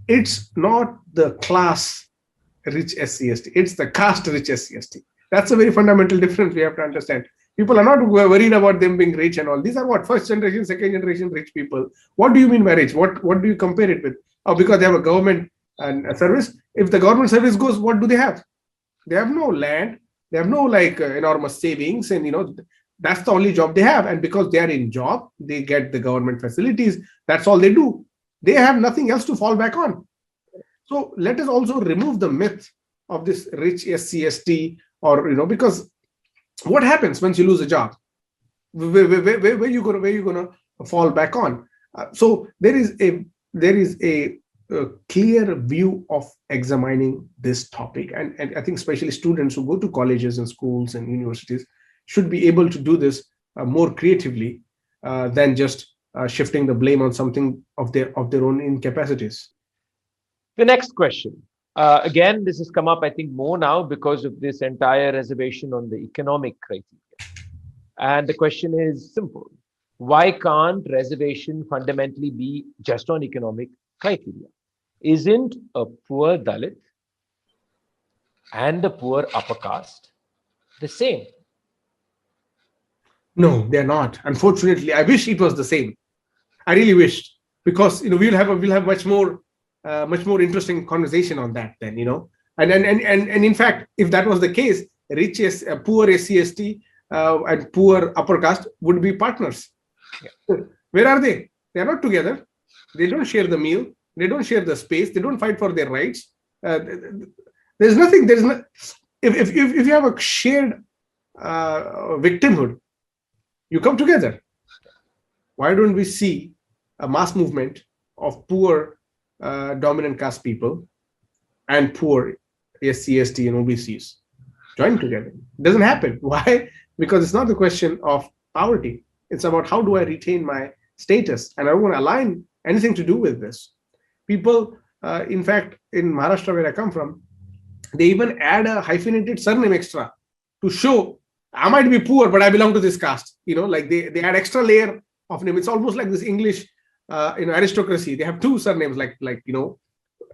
it's not the class rich SCST, it's the caste rich SCST. That's a very fundamental difference we have to understand. People are not worried about them being rich and all. These are what? First generation, second generation rich people. What do you mean by rich? What do you compare it with? Oh, because they have a government and a service. If the government service goes, what do they have? They have no land. They have no enormous savings, and that's the only job they have. And because they are in job, they get the government facilities. That's all they do. They have nothing else to fall back on. So let us also remove the myth of this rich SCST, or because what happens once you lose a job? Where you gonna fall back on? So there is a clear view of examining this topic, and I think especially students who go to colleges and schools and universities should be able to do this more creatively than just shifting the blame on something of their own incapacities. The next question. Again, this has come up, I think, more now because of this entire reservation on the economic criteria. And the question is simple. Why can't reservation fundamentally be just on economic criteria? Isn't a poor Dalit and a poor upper caste the same? No, they're not. Unfortunately, I wish it was the same. I really wished, because we'll have much more interesting conversation on that then, and in fact, if that was the case, poor SCST and poor upper caste would be partners. Yeah. Where are they? They are not together. They don't share the meal. They don't share the space. They don't fight for their rights. There's nothing. There's no. If you have a shared victimhood, you come together. Why don't we see a mass movement of poor dominant caste people and poor SCST and OBCs join together? It doesn't happen. Why? Because it's not the question of poverty. It's about how do I retain my status, and I don't want to align anything to do with this. People, in fact, in Maharashtra, where I come from, they even add a hyphenated surname extra to show I might be poor, but I belong to this caste. Like they add extra layer of name. It's almost like this English, aristocracy. They have two surnames,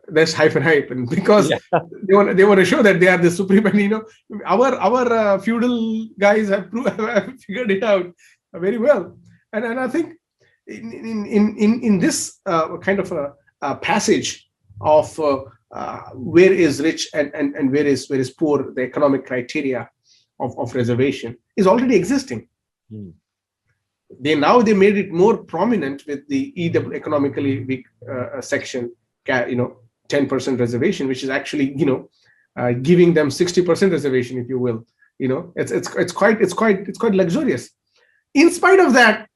there's hyphen, because they want to show that they are the supreme. And our feudal guys have figured it out very well. And I think in this kind of a passage of where is rich and where is poor, the economic criteria of reservation is already existing. They made it more prominent with the EW, economically weak section, 10% reservation, which is actually giving them 60% reservation, if you will. It's quite luxurious. In spite of that,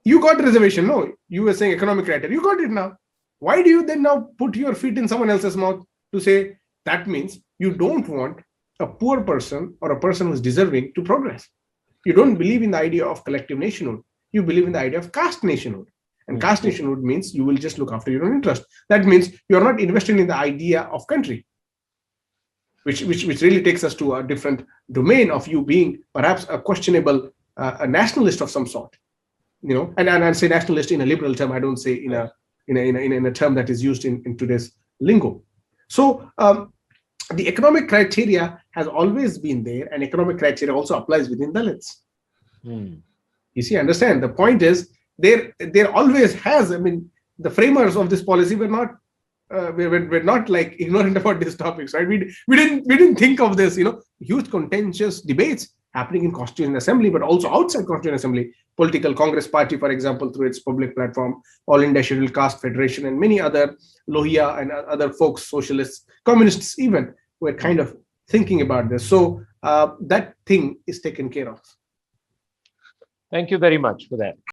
you got reservation. No, you were saying economic criteria. You got it now. Why do you then now put your feet in someone else's mouth to say that means you don't want a poor person or a person who's deserving to progress? You don't believe in the idea of collective nationhood. You believe in the idea of caste nationhood. And caste nationhood means you will just look after your own interest. That means you're not investing in the idea of country, which really takes us to a different domain of you being perhaps a questionable a nationalist of some sort. And I say nationalist in a liberal term. I don't say in a term that is used in today's lingo. So the economic criteria has always been there, and economic criteria also applies within Dalits. You see, understand, the point is there always has. I mean, the framers of this policy were not like ignorant about these topics, right? We didn't think of this. Huge contentious debates happening in Constituent Assembly, but also outside Constituent Assembly. Political Congress Party, for example, through its public platform, All India Scheduled Caste Federation, and many other Lohia and other folks, socialists, communists even, were kind of thinking about this. So that thing is taken care of. Thank you very much for that.